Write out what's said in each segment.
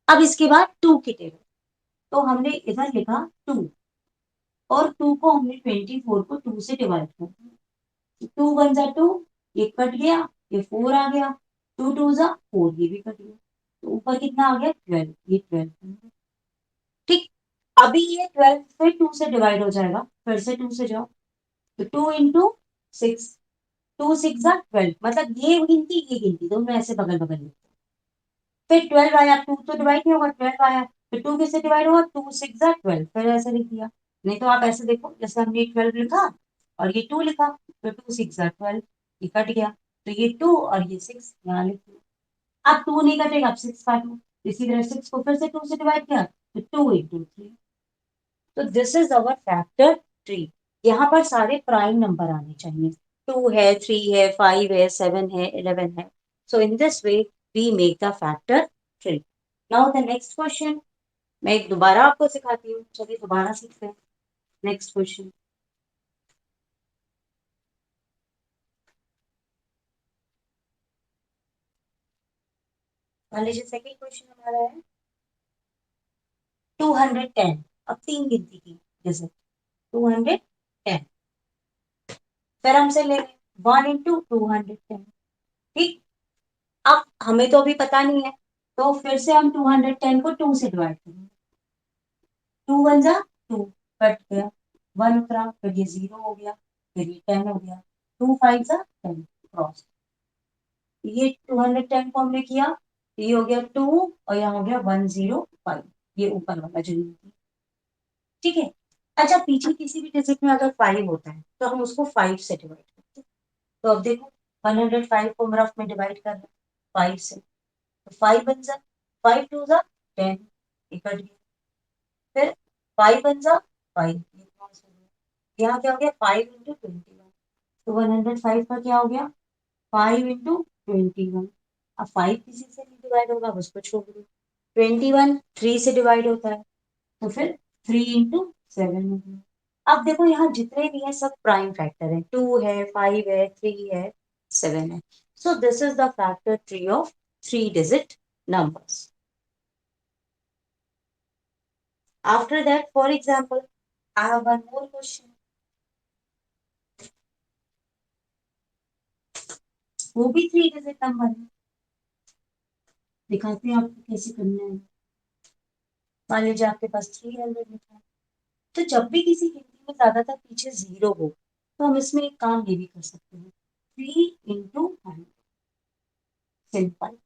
अब इसके बाद 2 की टेबल, तो हमने इधर लिखा 2 और 2 को हमने 24 को 2 से डिवाइड कर दिया। 2 वन जा 2, ये कट गया, ये 4 आ गया, 2 टू जा 4, ये भी कट गया, तो ऊपर कितना आ गया 12, ये 12। ठीक, अभी ये 12 फिर 2 से डिवाइड हो जाएगा, फिर से 2 से जाओ, तो 2 इंटू 6, 2 6 जा 12, मतलब ये गिनती दोनों ऐसे बगल बगल में। फिर 12 आया, 2 तो डिवाइड नहीं होगा, 12 आया, फिर 2 किससे डिवाइड होगा, 2 6 जा 12, फिर ऐसे लिख दिया। नहीं तो आप ऐसे देखो, जैसे हमने 12 लिखा और ये 2 लिखा, तो 2 6 जा 12, ये कट गया, तो ये 2 और ये 6 यहाँ लिख दिया। अब 2 नहीं कटेगा, अब 6 काटो, इसी तरह 6 को फिर से 2 से डिवाइड किया, तो 2 इंटू 3। तो this is our factor tree. यहाँ पर सारे प्राइम नंबर आने चाहिए, 2 है, 3 है, 5 है, 7 है, 11 है। So in this way we make the factor tree. Now the next question, मैं एक दोबारा आपको सिखाती हूँ, चलिए दोबारा सीखते हैं। नेक्स्ट क्वेश्चन, मान लीजिए सेकेंड क्वेश्चन हमारा है 210। अब तीन गिनती की, जैसे 210, फिर हमसे ले 1 इंटू 210। ठीक, अब हमें तो अभी पता नहीं है, तो फिर से हम 210 को 2 से डिवाइड करेंगे। 2 वन जा 2, कट गया, 1 उतरा, फिर ये 0 हो गया, फिर ये 10 हो गया, 2 5 जा 10, क्रॉस। ये 210 को हमने किया, ये हो गया 2 और यहाँ हो गया 105, ये ऊपर वाला जो है। ठीक है, अच्छा पीछे किसी भी डिजिट में अगर 5 होता है तो हम उसको 5 से डिवाइड करते हैं। तो अब देखो, 105 को हम रफ में डिवाइड कर रहे हैं 5 से, तो 5 बन जा, 5 टू जा 10, इकट गया, फिर 5 बन जा 5, यहाँ क्या हो गया 5 इंटू 21, तो 105 का क्या हो गया 5 इंटू 21। अब 5 किसी से नहीं डिवाइड होगा, अब उसको छोड़ दो। 21 3 से डिवाइड होता है, तो फिर 3 इंटू 7 हो गया। अब देखो यहाँ जितने भी हैं सब प्राइम फैक्टर है, 2 है, 5 है, 3 है, 7 है। So this is the factor tree of 3 digit numbers. After that, for example, I have one more question. वो भी 3 डिजिट नंबर है, दिखाते हैं आपको कैसे करना है। मान लीजिए आपके पास 300 लिखा है, तो जब भी किसी गिनती में ज्यादातर पीछे 0 हो, तो हम इसमें एक काम ये भी कर सकते हैं, 3 इंटू 100, सिंपल।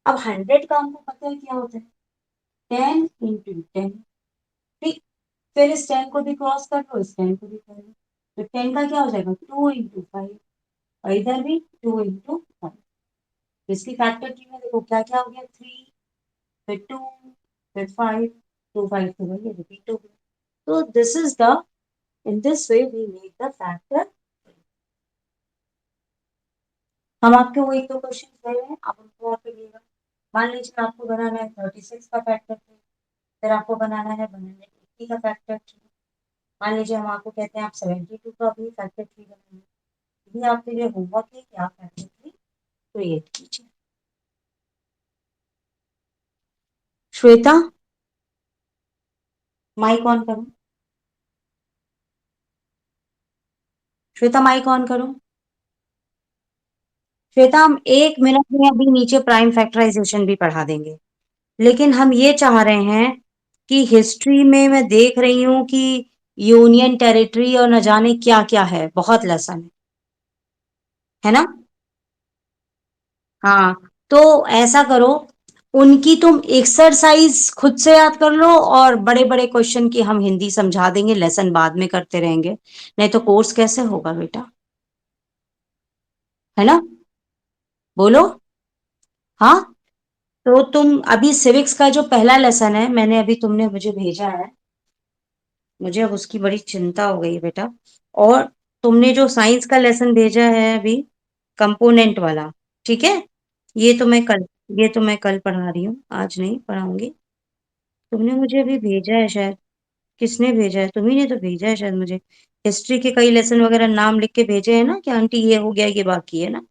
अब 100 का हमको पता है क्या होता है, 10 इंटू 10। ठीक, फिर इस 10 को भी क्रॉस कर लो, इस 10 को भी कर लो, तो 10 का क्या हो जाएगा 2 इंटू 5, और इधर भी 2 इंटू 5। इसकी फैक्टर की में देखो क्या क्या हो गया, 3, फिर 2, फिर 5, 2 5 तो वही रिपीट हो गया। तो this is the, in this way we make the factor. हम आपके वो एक दो क्वेश्चन दे रहे हैं, आप उनको और करिएगा। मान लीजिए आपको बनाना है 36 का फैक्टर, फिर आपको बनाना है 180 का फैक्टर। मान लीजिए हम आपको कहते हैं आप 72 का भी फैक्टर थ्री बनाइए। ये आपके लिए होमवर्क है कि आप फैक्टर थ्री क्रिएट कीजिए। श्वेता, माइक ऑन करो, श्वेता माइक ऑन करो। श्वेता, हम 1 मिनट में अभी नीचे प्राइम फैक्टराइजेशन भी पढ़ा देंगे, लेकिन हम ये चाह रहे हैं कि हिस्ट्री में मैं देख रही हूँ कि यूनियन टेरिटरी और न जाने क्या क्या है, बहुत लेसन है ना। हाँ, तो ऐसा करो, उनकी तुम एक्सरसाइज खुद से याद कर लो, और बड़े बड़े क्वेश्चन की हम हिंदी समझा देंगे, लेसन बाद में करते रहेंगे, नहीं तो कोर्स कैसे होगा बेटा, है ना। बोलो। हाँ, तो तुम अभी सिविक्स का जो पहला लेसन है, मैंने अभी तुमने मुझे भेजा है, मुझे अब उसकी बड़ी चिंता हो गई है बेटा। और तुमने जो साइंस का लेसन भेजा है अभी, कंपोनेंट वाला, ठीक है, ये तो मैं कल ये तो मैं कल पढ़ा रही हूँ, आज नहीं पढ़ाऊंगी। तुमने मुझे अभी भेजा है शायद, किसने भेजा है, तुम्ही ने तो भेजा है शायद मुझे, हिस्ट्री के कई लेसन वगैरह नाम लिख के भेजे हैं ना कि आंटी ये हो गया, ये बाकी है ना।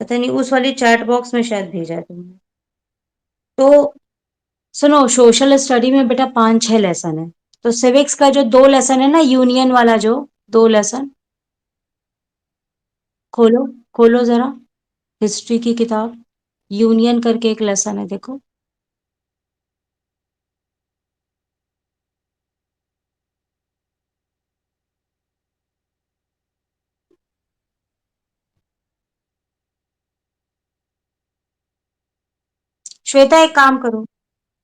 पता नहीं उस वाली चैट बॉक्स में शायद भेजा है तुमने। तो सुनो, सोशल स्टडी में बेटा 5-6 लेसन है। तो सिविक्स का जो 2 लेसन है ना, यूनियन वाला जो 2 लेसन, खोलो, खोलो जरा हिस्ट्री की किताब। यूनियन करके एक लेसन है, देखो। श्वेता एक काम करो।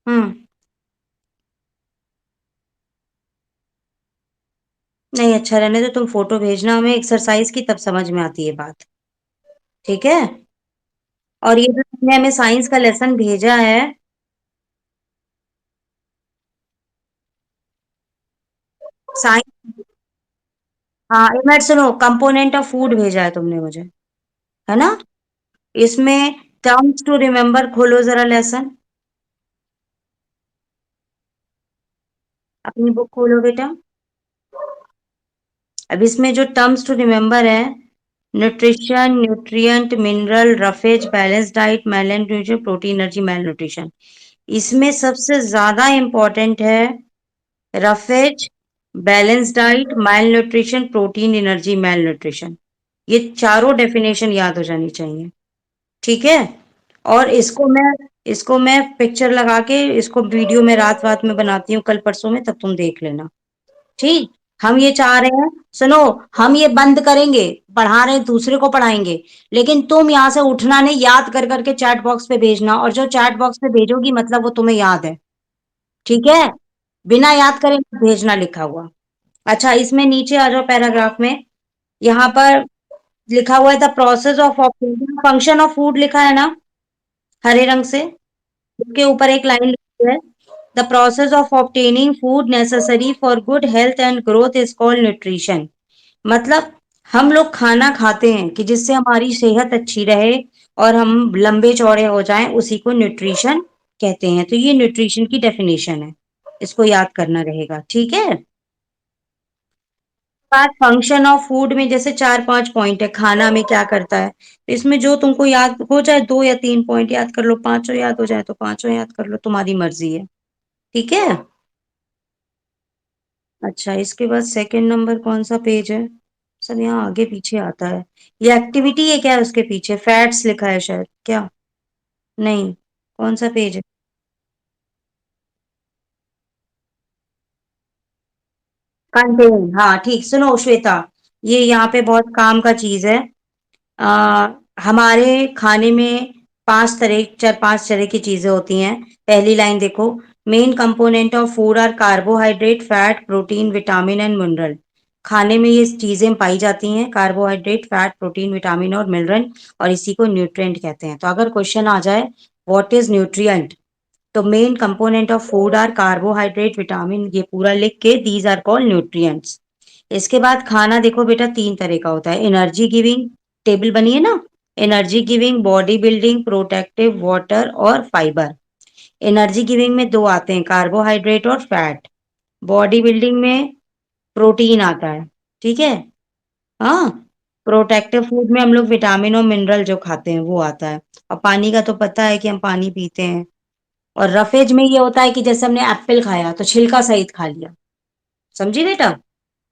हम्म। नहीं, अच्छा रहने दो, तुम फोटो भेजना हमें एक्सरसाइज की, तब समझ में आती है बात। ठीक है। और ये जो तुमने हमें साइंस का लेसन भेजा है। साइंस। हाँ, एक मिनट सुनो, कंपोनेंट ऑफ फूड भेजा है तुमने मुझे, है ना? इसमें टर्म्स टू रिमेम्बर, खोलो जरा लेसन। अपनी बुक खोलो बेटा। अब इसमें जो टर्म्स टू रिमेम्बर है, nutrition, nutrient, mineral, roughage, balance diet, malnutrition, protein, energy, malnutrition. इसमें सबसे ज्यादा इंपॉर्टेंट है roughage, balance diet, malnutrition, protein, energy, malnutrition. ये चारों डेफिनेशन याद हो जानी चाहिए। ठीक है। और इसको मैं पिक्चर लगा के इसको वीडियो में रात रात में बनाती हूँ, कल परसों में, तब तुम देख लेना। ठीक। हम ये चाह रहे हैं, सुनो, हम ये बंद करेंगे, पढ़ा रहे हैं, दूसरे को पढ़ाएंगे, लेकिन तुम यहां से उठना नहीं, याद कर करके चैट बॉक्स पे भेजना, और जो चैट बॉक्स पे भेजोगी मतलब वो तुम्हें याद है। ठीक है। बिना याद करे मत भेजना लिखा हुआ। अच्छा, इसमें नीचे आ जाओ पैराग्राफ में। यहाँ पर लिखा हुआ है the process of function of food, लिखा है ना हरे रंग से। उसके ऊपर एक लाइन लिखी है, the process of obtaining food necessary for good health and growth is called nutrition. मतलब हम लोग खाना खाते हैं कि जिससे हमारी सेहत अच्छी रहे और हम लंबे चौड़े हो जाएं, उसी को न्यूट्रिशन कहते हैं। तो ये न्यूट्रिशन की डेफिनेशन है, इसको याद करना रहेगा। ठीक है। बात फंक्शन ऑफ फूड में जैसे 4-5 पॉइंट है, खाना में क्या करता है, तो इसमें जो तुमको याद हो जाए, 2 या 3 पॉइंट याद कर लो, पांचों याद हो जाए तो पांचों याद कर लो, तुम्हारी मर्जी है। ठीक है। अच्छा, इसके बाद सेकंड नंबर कौन सा पेज है? सब यहाँ आगे पीछे आता है। ये एक्टिविटी है क्या? उसके पीछे फैट्स लिखा है शायद, क्या? नहीं। कौन सा पेज है? कंटेन, हाँ ठीक। सुनो श्वेता, ये यहाँ पे बहुत काम का चीज है। आ, हमारे खाने में 4-5 तरह की चीजें होती हैं। पहली लाइन देखो, main component of food are carbohydrate, fat, protein, vitamin and mineral. खाने में ये चीजें पाई जाती हैं, कार्बोहाइड्रेट, फैट, प्रोटीन, विटामिन और मिनरल, और इसी को न्यूट्रिएंट कहते हैं। तो अगर क्वेश्चन आ जाए व्हाट इज न्यूट्रिएंट, तो main component of food are carbohydrate, vitamin, ये पूरा लिख के दीज आर कॉल्ड न्यूट्रिएंट्स। इसके बाद खाना देखो बेटा 3 तरह का होता है, एनर्जी गिविंग, टेबल बनी है ना, energy giving, body building, protective, water और फाइबर। एनर्जी गिविंग में 2 आते हैं, कार्बोहाइड्रेट और फैट। बॉडी बिल्डिंग में प्रोटीन आता है। ठीक है। हाँ। प्रोटेक्टिव फूड में हम लोग विटामिन और मिनरल जो खाते हैं वो आता है। और पानी का तो पता है कि हम पानी पीते हैं। और रफेज में ये होता है कि जैसे हमने एप्पल खाया तो छिलका सहित खा लिया। समझी बेटा?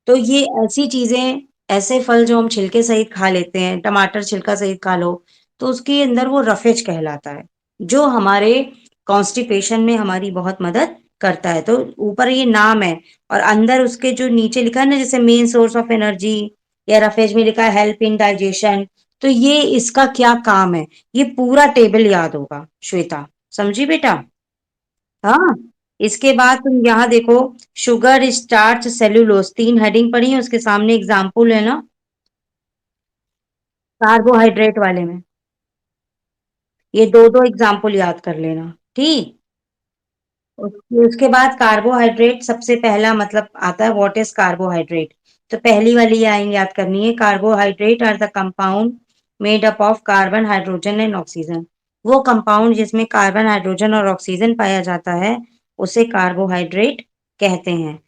तो ये ऐसी चीजें, ऐसे फल जो हम छिलके सहित खा लेते हैं, टमाटर छिलका सहित खा लो, तो उसके अंदर वो रफेज कहलाता है, जो हमारे कॉन्स्टिपेशन में हमारी बहुत मदद करता है। तो ऊपर ये नाम है, और अंदर उसके जो नीचे लिखा है ना, जैसे मेन सोर्स ऑफ एनर्जी, या रफेज में लिखा है हेल्प इन डाइजेशन, तो ये इसका क्या काम है, ये पूरा टेबल याद होगा श्वेता। समझी बेटा? हाँ। इसके बाद तुम यहाँ देखो, शुगर, स्टार्च, सेलुलोज, 3 हेडिंग पड़ी है, उसके सामने एग्जाम्पल है ना कार्बोहाइड्रेट वाले में। ये दो दो एग्जाम्पल याद कर लेना। ठीक। उसके बाद कार्बोहाइड्रेट सबसे पहला मतलब आता है, व्हाट इज कार्बोहाइड्रेट। तो पहली वाली लाइन याद करनी है, carbohydrate are the compound made up of carbon, hydrogen and oxygen. वो कंपाउंड जिसमें कार्बन, हाइड्रोजन और ऑक्सीजन पाया जाता है, उसे कार्बोहाइड्रेट कहते हैं।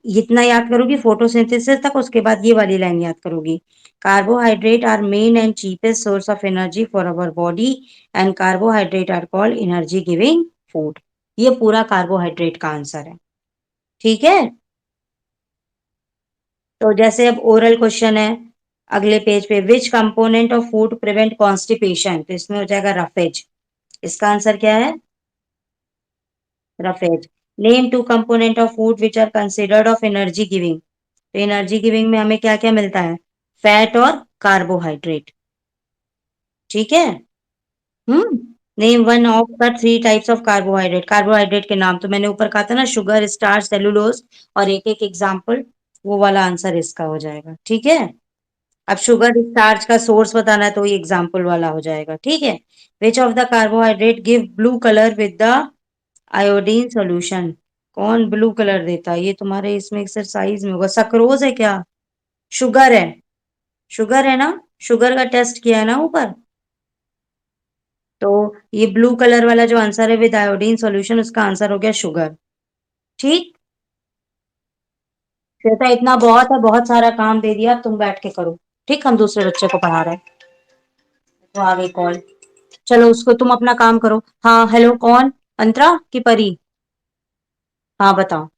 इतना याद करोगी फोटोसिंथेसिस तक, उसके बाद ये वाली लाइन याद करोगी। Carbohydrate are main and cheapest source of energy for our body, and carbohydrate are called energy giving food. ये पूरा कार्बोहाइड्रेट का आंसर है। ठीक है। तो जैसे अब ओरल क्वेश्चन है अगले पेज पे, which component of food prevent constipation, तो इसमें हो जाएगा रफेज। इसका आंसर क्या है? Roughage. Name two component of food which are considered of energy giving, तो एनर्जी गिविंग में हमें क्या क्या मिलता है? फैट और कार्बोहाइड्रेट। ठीक है। Hmm. Name one of the three types of carbohydrate, carbohydrate के नाम, तो मैंने ऊपर कहा था ना, शुगर, स्टार्च, सेलुलोज, और एक एक एग्जाम्पल, वो वाला आंसर इसका हो जाएगा। ठीक है। अब शुगर स्टार्च का सोर्स बताना है तो ये एग्जाम्पल वाला हो जाएगा। ठीक है। Which of the carbohydrate give blue colour with the iodine solution, कौन ब्लू कलर देता है? ये तुम्हारे इसमें एक्सरसाइज में होगा। सक्रोज है क्या? शुगर है। शुगर है ना? शुगर का टेस्ट किया है ना ऊपर। तो ये ब्लू कलर वाला जो आंसर है विद आयोडीन सॉल्यूशन, उसका आंसर हो गया शुगर। ठीक। श्वेता इतना बहुत है, बहुत सारा काम दे दिया, अब तुम बैठ के करो। ठीक, हम दूसरे बच्चे को पढ़ा रहे हैं। तो आ गई कॉल। चलो उसको, तुम अपना काम करो। हाँ हेलो, कौन? अंतरा की परी? हाँ बताओ।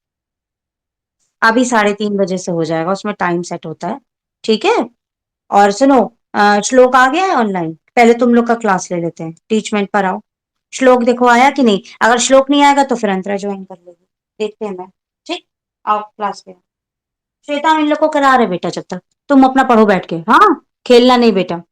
अभी 3:30 बजे से हो जाएगा, उसमें टाइम सेट होता है। ठीक है। और सुनो, श्लोक आ गया है ऑनलाइन? पहले तुम लोग का क्लास ले लेते हैं, टीचमेंट पर आओ। श्लोक देखो आया कि नहीं, अगर श्लोक नहीं आएगा तो फिर अंतरा ज्वाइन कर लेगी। देखते हैं मैं। ठीक। आओ क्लास पे। श्वेता हम इन लोग को करा रहे बेटा, जब तक तुम अपना पढ़ो बैठ के, हाँ। खेलना नहीं बेटा।